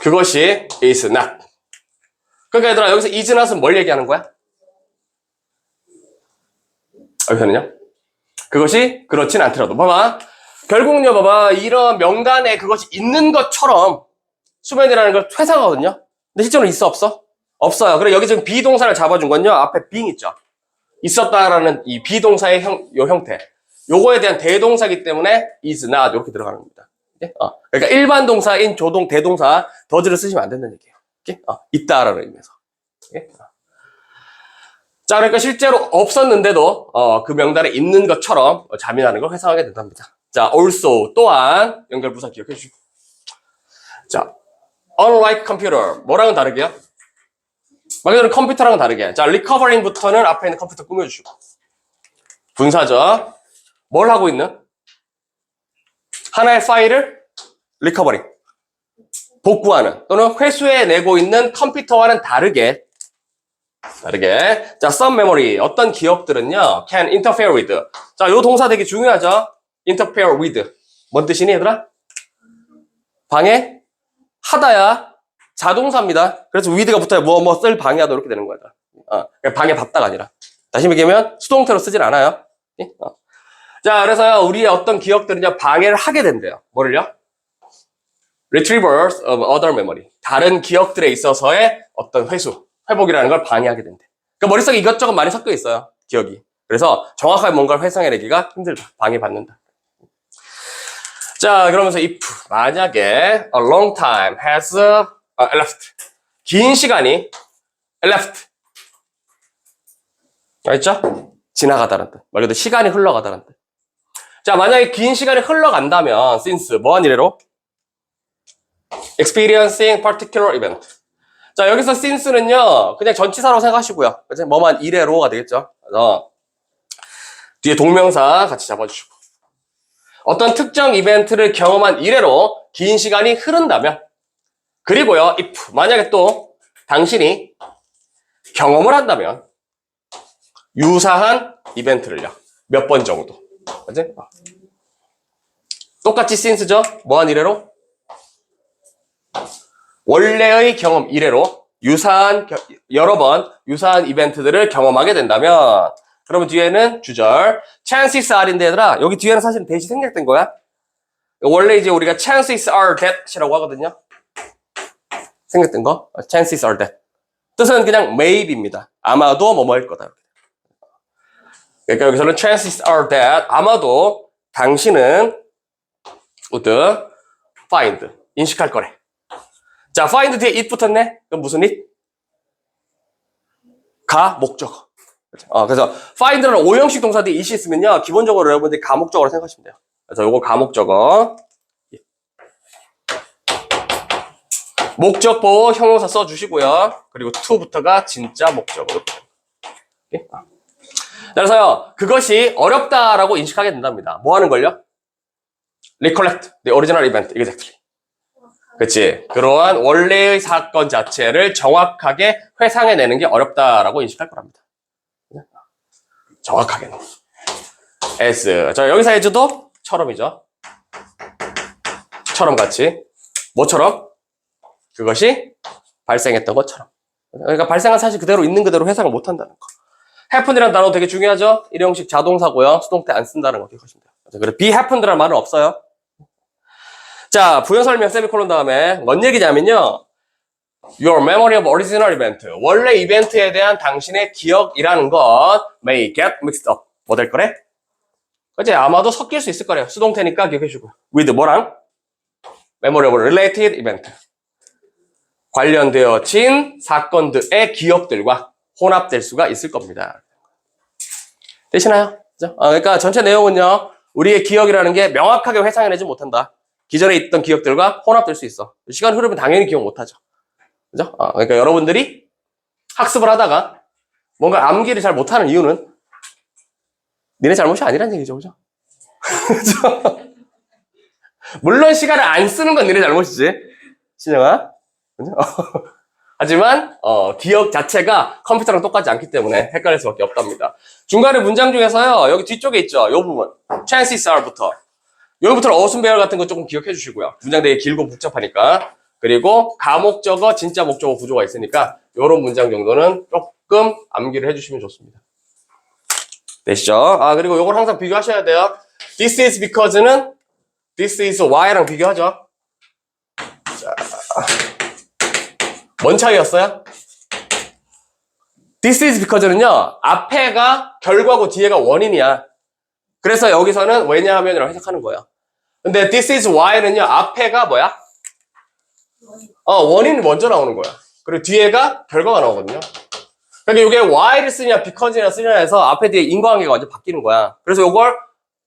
A: 그것이 is not. 그러니까 얘들아, 여기서 is not은 뭘 얘기하는 거야? 여기서는요? 그것이 그렇진 않더라도. 봐봐. 결국은요, 봐봐. 이런 명단에 그것이 있는 것처럼 수면이라는 걸 회상하거든요. 근데 실제로 있어, 없어? 없어요. 그래, 여기 지금 비동사를 잡아준 건요. 앞에 being 있죠. 있었다라는 이 비동사의 요 형태. 요거에 대한 대동사이기 때문에 is not 이렇게 들어가는 겁니다. 그러니까 일반 동사인 조동, 대동사, 더즈를 쓰시면 안 된다는 얘기예요. 있다라는 의미에서. 자, 그러니까 실제로 없었는데도 그 명단에 있는 것처럼 잠이라는 걸 회상하게 된답니다. 자, also 또한 연결부사 기억해 주시고. 자, unlike computer 뭐랑은 다르게요? 말 그대로 컴퓨터랑은 다르게. 자, recovering부터는 앞에 있는 컴퓨터 꾸며주시고. 분사죠. 뭘 하고 있는? 하나의 파일을 recovery. 복구하는 또는 회수해내고 있는 컴퓨터와는 다르게. 자, some memory. 어떤 기억들은요, can interfere with. 자, 요 동사 되게 중요하죠? interfere with. 뭔 뜻이니, 얘들아? 방해? 하다야. 자동사입니다. 그래서 with가 붙어야 쓸 방해하다 이렇게 되는 거야. 방해 받다가 아니라. 다시 얘기하면 수동태로 쓰진 않아요. 자, 그래서요, 우리의 어떤 기억들은요, 방해를 하게 된대요. 뭐를요? retrievers of other memory. 다른 기억들에 있어서의 어떤 회복이라는 걸 방해하게 된대. 그러니까 머릿속에 이것저것 많이 섞여 있어요. 기억이. 그래서 정확하게 뭔가를 회상해내기가 힘들다. 방해받는다. 자, 그러면서 if 만약에 a long time has elapsed. 긴 시간이 elapsed. 알겠죠? 지나가다는 뜻. 말 그대로 시간이 흘러가다는 뜻. 자, 만약에 긴 시간이 흘러간다면 since 뭐한 이래로? experiencing particular event. 자, 여기서 since는요, 그냥 전치사라고 생각하시고요. 그치? 뭐만 이래로가 되겠죠. 그래서 뒤에 동명사 같이 잡아주시고. 어떤 특정 이벤트를 경험한 이래로 긴 시간이 흐른다면, 그리고요, if 만약에 또 당신이 경험을 한다면 유사한 이벤트를요, 몇 번 정도. 그치? 똑같이 since죠? 뭐한 이래로? 원래의 경험 이래로 여러 번 유사한 이벤트들을 경험하게 된다면, 그러면 뒤에는 주절 chances are인데 얘들아, 여기 뒤에는 사실 대시 생략된 거야. 원래 이제 우리가 chances are that이라고 하거든요. 생략된 거 chances are that. 뜻은 그냥 maybe입니다. 아마도 뭐뭐일 거다. 그러니까 여기서는 chances are that, 아마도 당신은 would find, 인식할 거래. 자, find 뒤에 it 붙었네? 그럼 무슨 it? 목적어. 그래서 find라는 5형식 동사 뒤에 it이 있으면요, 기본적으로 여러분들이 가목적어로 생각하시면 돼요. 그래서 요거 가목적어. 목적보 형용사 써주시고요. 그리고 to부터가 진짜 목적어로. 그래서요, 그것이 어렵다라고 인식하게 된답니다. 뭐 하는 걸요? recollect the original event. exactly. 그치. 그러한 원래의 사건 자체를 정확하게 회상해내는 게 어렵다라고 인식할 거랍니다. 정확하게는. S. 자, 여기서 as도 처럼이죠. 처럼 같이. 뭐처럼? 그것이 발생했던 것처럼. 그러니까 발생한 사실 그대로 있는 그대로 회상을 못 한다는 거. happen이라는 단어 되게 중요하죠? 일형식 자동사고요. 수동태 안 쓴다는 거 기억하시면 돼요. 그래서 be happened라는 말은 없어요. 자, 부연 설명 세미콜론 다음에 뭔 얘기냐면요. Your memory of original event. 원래 이벤트에 대한 당신의 기억이라는 것 may get mixed up. 뭐 될 거래? 그치? 아마도 섞일 수 있을 거래요. 수동태니까 기억해주고. with 뭐랑? memory of related event. 관련되어진 사건들의 기억들과 혼합될 수가 있을 겁니다. 되시나요? 그죠? 그러니까 전체 내용은요. 우리의 기억이라는 게 명확하게 회상해내지 못한다. 기존에 있던 기억들과 혼합될 수 있어. 시간 흐르면 당연히 기억 못하죠. 그죠? 그러니까 여러분들이 학습을 하다가 뭔가 암기를 잘 못하는 이유는 니네 잘못이 아니란 얘기죠. 그죠? 그죠? 물론 시간을 안 쓰는 건 니네 잘못이지. 신영아. 그죠? 하지만 기억 자체가 컴퓨터랑 똑같지 않기 때문에 헷갈릴 수밖에 없답니다. 중간에 문장 중에서요. 여기 뒤쪽에 있죠. 이 부분. chances are부터. 여기부터 어순 배열 같은 거 조금 기억해 주시고요. 문장 되게 길고 복잡하니까. 그리고 가목적어, 진짜 목적어 구조가 있으니까 이런 문장 정도는 조금 암기를 해주시면 좋습니다. 되시죠? 그리고 이걸 항상 비교하셔야 돼요. This is because는 This is why랑 비교하죠. 자, 뭔 차이였어요? This is because는요. 앞에가 결과고 뒤에가 원인이야. 그래서 여기서는 왜냐하면이라고 해석하는 거예요. 근데 This is why는요. 앞에가 뭐야? 원인이 먼저 나오는 거야. 그리고 뒤에가 결과가 나오거든요. 그러니까 이게 why를 쓰냐, because냐 쓰냐 해서 앞에 뒤에 인과관계가 완전 바뀌는 거야. 그래서 이걸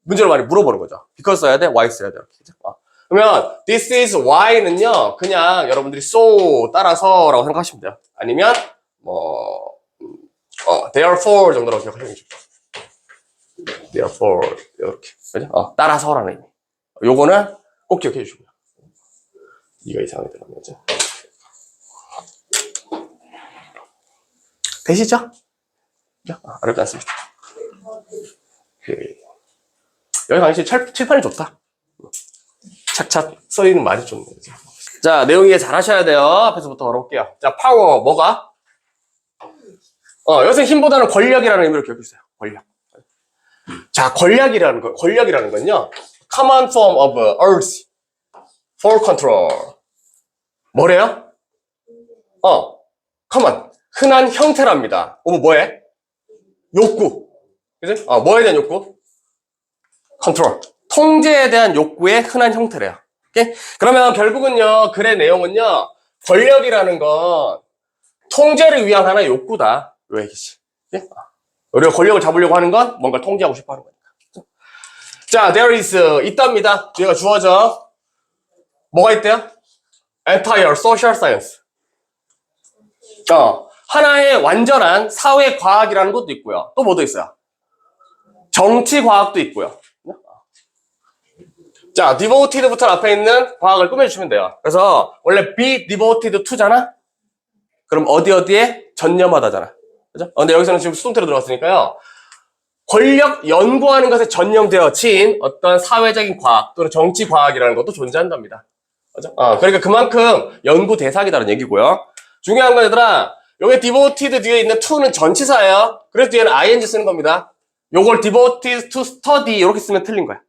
A: 문제로 많이 물어보는 거죠. because 써야 돼? why 써야 돼? 이렇게. 그러면 this is why는요. 그냥 여러분들이 so 따라서라고 생각하시면 돼요. 아니면 therefore 정도라고 기억하시면 좋죠. therefore 이렇게. 그죠? 따라서라는 의미. 요거는 꼭 기억해 주시고요. 이가 이상하게 들어간 거죠. 되시죠? 어렵지 않습니다. 여기 당시 칠판이 좋다. 착착 써있는 많이 좋네. 자, 내용 이해 잘 하셔야 돼요. 앞에서부터 걸어볼게요. 자, 파워, 뭐가? 여기서 힘보다는 권력이라는 의미로 기억해 주세요. 권력. 자, 권력이라는 건요. common form of urge for control. 뭐래요? common. 흔한 형태랍니다. 뭐해? 욕구. 그지? 뭐에 대한 욕구? 컨트롤. 통제에 대한 욕구의 흔한 형태래요. 오케이? 그러면 결국은요, 글의 내용은요, 권력이라는 건 통제를 위한 하나의 욕구다. 요 얘기지. 오케이? 우리가 권력을 잡으려고 하는 건 뭔가 통제하고 싶어 하는 거니까. 자, there is, 있답니다. 뒤에가 주어져. 뭐가 있대요? entire social science. 하나의 완전한 사회과학이라는 것도 있고요. 또 뭐도 있어요? 정치과학도 있고요. 자, devoted부터 앞에 있는 과학을 꾸며주시면 돼요. 그래서 원래 be devoted to잖아? 그럼 어디에 전념하다잖아. 그죠? 근데 여기서는 지금 수동태로 들어갔으니까요. 권력 연구하는 것에 전념되어진 어떤 사회적인 과학 또는 정치과학이라는 것도 존재한답니다. 그죠? 그러니까 그만큼 연구 대상이다라는 얘기고요. 중요한 건 얘들아, 여기 devoted 뒤에 있는 to는 전치사예요. 그래서 뒤에는 ing 쓰는 겁니다. 요걸 devoted to study 이렇게 쓰면 틀린 거야.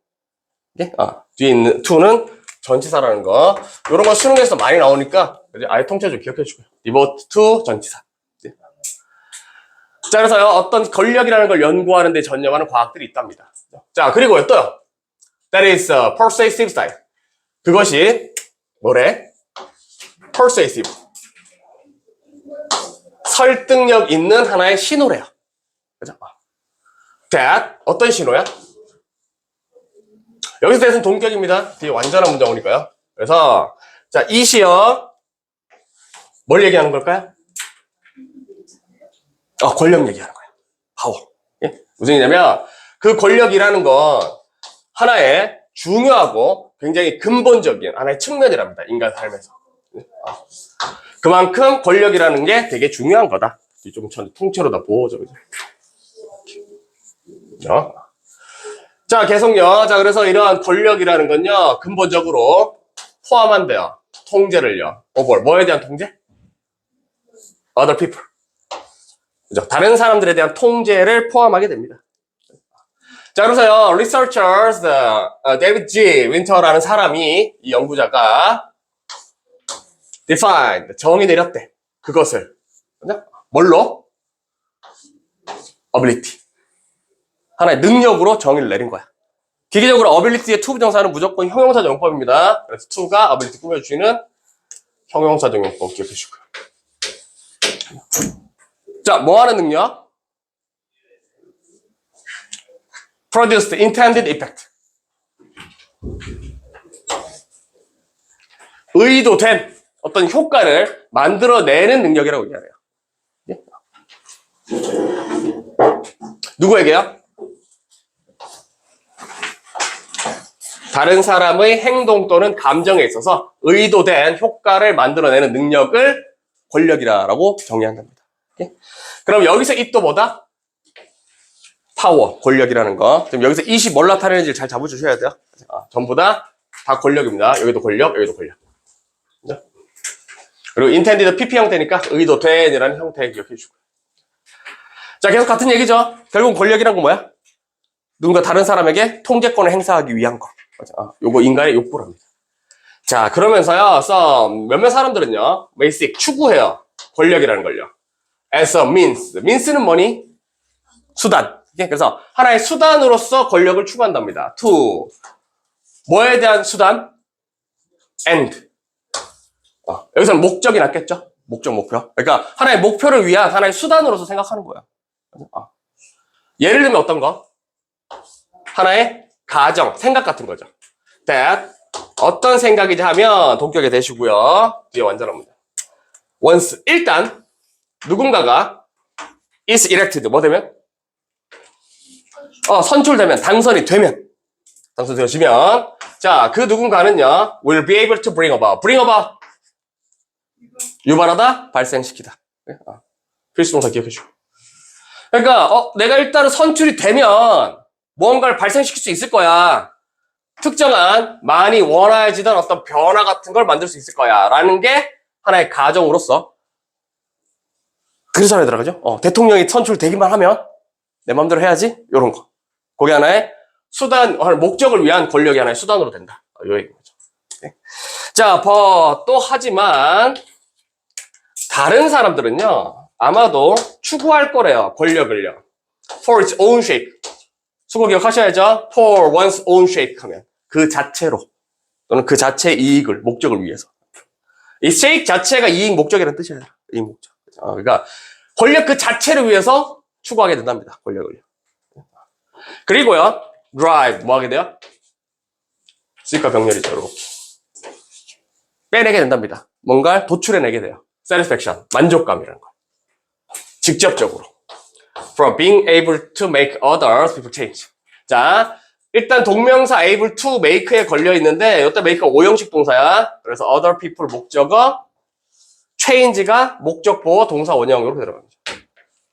A: 예? 뒤에 있는 to는 전치사라는 거. 요런 거 수능에서 많이 나오니까 아예 통째로 기억해 주고요. devoted to 전치사. 예. 자, 그래서요, 어떤 권력이라는 걸 연구하는 데 전념하는 과학들이 있답니다. 자, 그리고요, 또요. That is persuasive style. 그것이 뭐래? persuasive. 설득력 있는 하나의 신호래요. 그죠? that 어떤 신호야? 여기서 대해서는 동격입니다. 뒤에 완전한 문장 오니까요. 그래서 자, 이 시험 뭘 얘기하는 걸까요? 권력 얘기하는 거예요. 파워. 예? 무슨 얘기냐면 그 권력이라는 건 하나의 중요하고 굉장히 근본적인 하나의 측면이랍니다. 인간 삶에서. 그만큼 권력이라는 게 되게 중요한 거다. 좀 통째로 다 보호죠. 자, 계속요. 자, 그래서 이러한 권력이라는 건요, 근본적으로 포함한대요. 통제를요. 뭐에 대한 통제? Other people. 그죠? 다른 사람들에 대한 통제를 포함하게 됩니다. 자, 그래서요, researchers, David G. Winter라는 사람이, 이 연구자가, defined, 정의 내렸대. 그것을. 그죠? 뭘로? ability. 하나의 능력으로 정의를 내린 거야. 기계적으로 ability의 to 부정사는 무조건 형용사 정용법입니다. 그래서 to가 ability 꾸며주시는 형용사 정용법 기억해 주시고요. 자, 뭐 하는 능력? produced intended effect. 의도된 어떤 효과를 만들어내는 능력이라고 얘기해요. 누구에게요? 다른 사람의 행동 또는 감정에 있어서 의도된 효과를 만들어내는 능력을 권력이라고 정의한답니다. 그럼 여기서 이 또 뭐다? 파워, 권력이라는 거. 그럼 여기서 이시 뭘 나타내는지 잘 잡아주셔야 돼요. 전부 다 권력입니다. 여기도 권력, 여기도 권력. 그리고 intended PP 형태니까 의도된이라는 형태 기억해 주시고요. 자, 계속 같은 얘기죠. 결국 권력이란 건 뭐야? 누군가 다른 사람에게 통제권을 행사하기 위한 거. 요거 인간의 욕구랍니다. 자, 그러면서요, 몇몇 사람들은요, basic 추구해요. 권력이라는 걸요. as a means. means는 뭐니? 수단. 그래서 하나의 수단으로서 권력을 추구한답니다. to. 뭐에 대한 수단? end. 여기서는 목적이 낫겠죠? 목표. 그러니까 하나의 목표를 위한 하나의 수단으로서 생각하는 거예요. 예를 들면 어떤 거? 하나의 가정, 생각 같은 거죠. that 어떤 생각이지 하면 동격에 대시고요. 뒤에 완전합니다. once 일단 누군가가 is elected 뭐 되면? 선출되면 당선이 되어지면 자, 그 누군가는요 will be able to bring about 유발하다, 발생시키다. 필수동사 기억해주고. 그러니까 내가 일단은 선출이 되면 무언가를 발생시킬 수 있을 거야. 특정한 많이 원해지던 어떤 변화 같은 걸 만들 수 있을 거야 라는 게 하나의 가정으로서 그래서 하나 들어가죠. 대통령이 선출되기만 하면 내 마음대로 해야지 요런 거. 그게 하나의 수단, 목적을 위한 권력이 하나의 수단으로 된다. 요 얘기인 거죠. 네. 자, 또 하지만 다른 사람들은요 아마도 추구할 거래요. 권력을요. for its own sake. 수고 기억하셔야죠. for one's own sake 하면 그 자체로 또는 그 자체의 이익을, 목적을 위해서. 이 sake 자체가 이익, 목적이라는 뜻이에요. 이익, 목적. 그러니까 권력 그 자체를 위해서 추구하게 된답니다. 권력을요. 그리고요 drive 뭐 하게 돼요? 수익과 병렬이죠. 이렇게 빼내게 된답니다. 뭔가를 도출해내게 돼요. satisfaction, 만족감이라는 거. 직접적으로. from being able to make other people change. 자, 일단 동명사 able to make에 걸려 있는데 이때 make가 오형식 동사야. 그래서 other people 목적어, change가 목적 보호 동사 원형 이렇게 들어갑니다.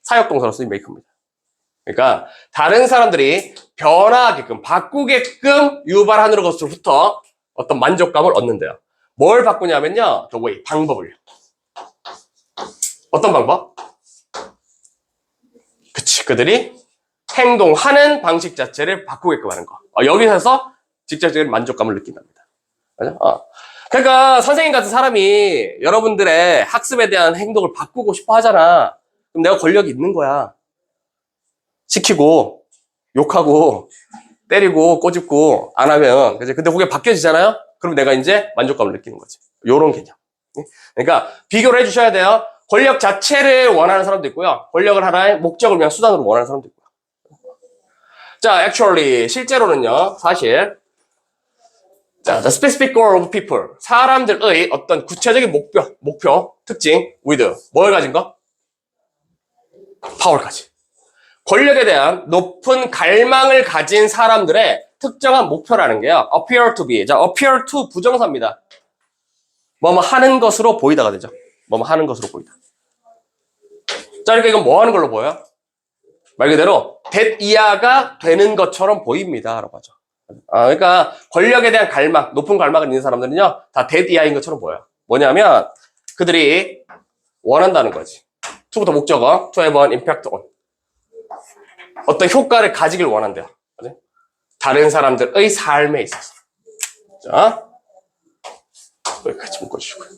A: 사역 동사로 쓰인 make입니다. 그러니까 다른 사람들이 변화하게끔 바꾸게끔 유발하는 것으로부터 어떤 만족감을 얻는데요. 뭘 바꾸냐면요. the way, 방법을요. 어떤 방법? 그치, 그들이 행동하는 방식 자체를 바꾸게끔 하는 거. 여기서 직접적인 만족감을 느낀답니다. 맞아? 그러니까 선생님 같은 사람이 여러분들의 학습에 대한 행동을 바꾸고 싶어 하잖아. 그럼 내가 권력이 있는 거야. 시키고, 욕하고, 때리고, 꼬집고, 안 하면. 그치? 근데 그게 바뀌어지잖아요? 그럼 내가 이제 만족감을 느끼는 거지. 요런 개념. 그러니까 비교를 해주셔야 돼요. 권력 자체를 원하는 사람도 있고요. 권력을 하나의 목적을 위한 수단으로 원하는 사람도 있고요. 자, actually, 실제로는요, 사실, 자, the specific goal of people. 사람들의 어떤 구체적인 목표, 특징, with, 뭘 가진 거? 파워까지. 권력에 대한 높은 갈망을 가진 사람들의 특정한 목표라는 게요, appear to be. 자, appear to 부정사입니다. 뭐뭐 하는 것으로 보이다가 되죠. 뭐뭐 하는 것으로 보이다. 자, 그러니까 이건 뭐 하는 걸로 보여요? 말 그대로 that 이하가 되는 것처럼 보입니다. 라고 하죠. 그러니까 권력에 대한 갈망, 높은 갈망을 있는 사람들은요, 다 that 이하인 것처럼 보여요. 뭐냐면 그들이 원한다는 거지. to부터 목적어, to have an impact on. 어떤 효과를 가지길 원한대요. 다른 사람들의 삶에 있어서. 자, 여기까지 묶어주시고요.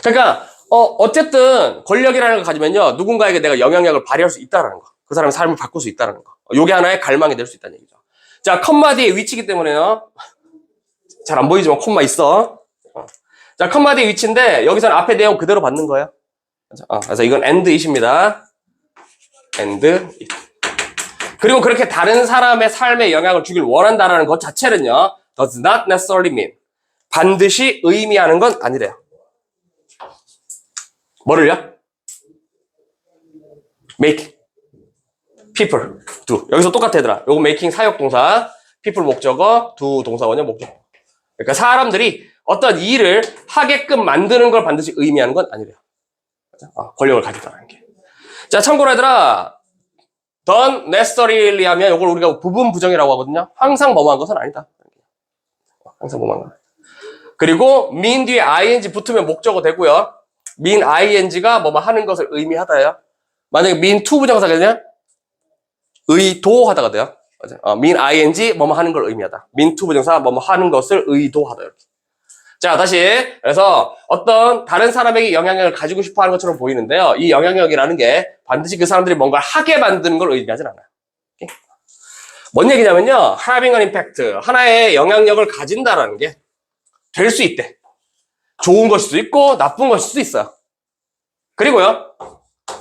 A: 그러니까 어쨌든 권력이라는 걸 가지면요 누군가에게 내가 영향력을 발휘할 수 있다라는 거, 그 사람의 삶을 바꿀 수 있다라는 거, 요게 하나의 갈망이 될 수 있다는 얘기죠. 자, 컴마 뒤에 위치이기 때문에요. 잘 안 보이지만 콤마 있어. 자, 컴마 뒤에 위치인데 여기서는 앞에 내용 그대로 받는 거예요. 그래서 이건 and it입니다. and it. 그리고 그렇게 다른 사람의 삶에 영향을 주길 원한다라는 것 자체는요 does not necessarily mean, 반드시 의미하는 건 아니래요. 뭐를요? make people do. 여기서 똑같아 얘들아. 요거 making 사역동사, people 목적어, do 동사원형 목적어. 그러니까 사람들이 어떤 일을 하게끔 만드는 걸 반드시 의미하는 건 아니래요. 권력을 가지다라는 게. 자, 참고로 얘들아, don't necessarily 하면 이걸 우리가 부분 부정이라고 하거든요. 항상 뭐뭐한 것은 아니다. 항상 뭐뭐한 건. 그리고 mean 뒤에 ing 붙으면 목적어 되고요. mean ing가 뭐뭐 하는 것을 의미하다예요. 만약에 mean to 부정사거든요. 의도하다가 돼요. mean ing 뭐뭐 하는 걸 의미하다. mean to 부정사 뭐뭐 하는 것을 의도하다 이렇게. 자, 다시. 그래서 어떤 다른 사람에게 영향력을 가지고 싶어 하는 것처럼 보이는데요. 이 영향력이라는 게 반드시 그 사람들이 뭔가를 하게 만드는 걸 의미하진 않아요. 오케이? 뭔 얘기냐면요. having an impact. 하나의 영향력을 가진다라는 게 될 수 있대. 좋은 것일 수도 있고 나쁜 것일 수도 있어요. 그리고요.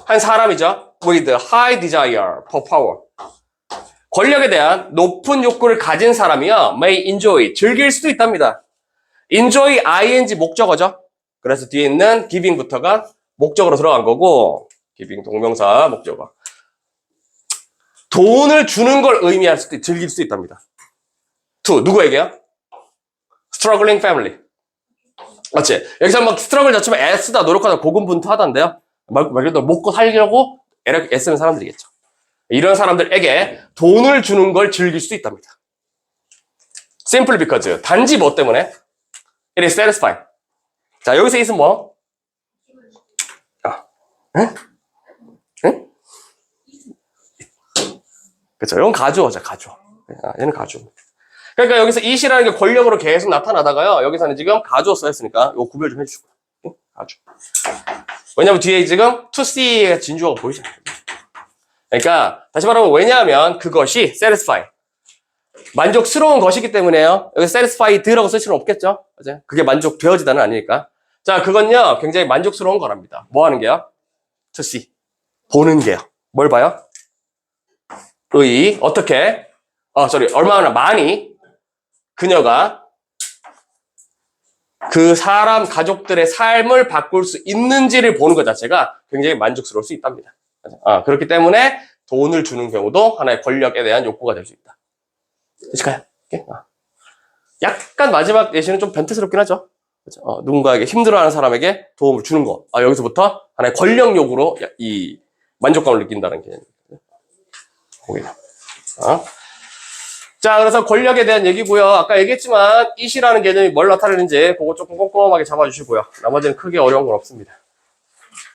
A: 한 사람이죠. with high desire for power. 권력에 대한 높은 욕구를 가진 사람이요. may enjoy. 즐길 수도 있답니다. enjoy ing 목적어죠. 그래서 뒤에 있는 giving부터가 목적으로 들어간 거고, giving 동명사 목적어. 돈을 주는 걸 의미할 수도, 즐길 수도 있답니다. to 누구에게요? struggling family. 맞지? 여기서 막 struggle 자체면 애쓰다 노력하다 고군분투하다인데요. 말 그대로 먹고 살려고 애쓰는 사람들이겠죠. 이런 사람들에게 돈을 주는 걸 즐길 수도 있답니다. simply because. 단지 뭐 때문에? It is satisfying. 자, 여기서 있으면 뭐? 응? 응? 그쵸. 이건 가주어죠, 가주어. 얘는 가주어. 그러니까 여기서 it이라는 게 권력으로 계속 나타나다가요. 여기서는 지금 가주어 써있으니까 이거 구별 좀 해주시고요. 응? 가주. 왜냐면 뒤에 지금 to see의 진주어가 보이잖아요. 그러니까 다시 말하면 왜냐하면 그것이 satisfy. 만족스러운 것이기 때문에요. 여기 satisfied라고 쓸 필요는 없겠죠? 맞아요? 그게 만족되어지다는 아니니까. 자, 그건요, 굉장히 만족스러운 거랍니다. 뭐 하는 게요? to see. 보는 게요. 뭘 봐요? 어떻게? 얼마나 많이 그녀가 그 사람, 가족들의 삶을 바꿀 수 있는지를 보는 것 자체가 굉장히 만족스러울 수 있답니다. 그렇기 때문에 돈을 주는 경우도 하나의 권력에 대한 욕구가 될 수 있다. 되실까요? 약간 마지막 예시는 좀 변태스럽긴 하죠. 그렇죠? 누군가에게 힘들어하는 사람에게 도움을 주는 거. 여기서부터 하나의 권력 욕구로 이 만족감을 느낀다는 개념입니다. 자, 그래서 권력에 대한 얘기고요. 아까 얘기했지만 it이라는 개념이 뭘 나타내는지 그거 조금 꼼꼼하게 잡아주시고요. 나머지는 크게 어려운 건 없습니다.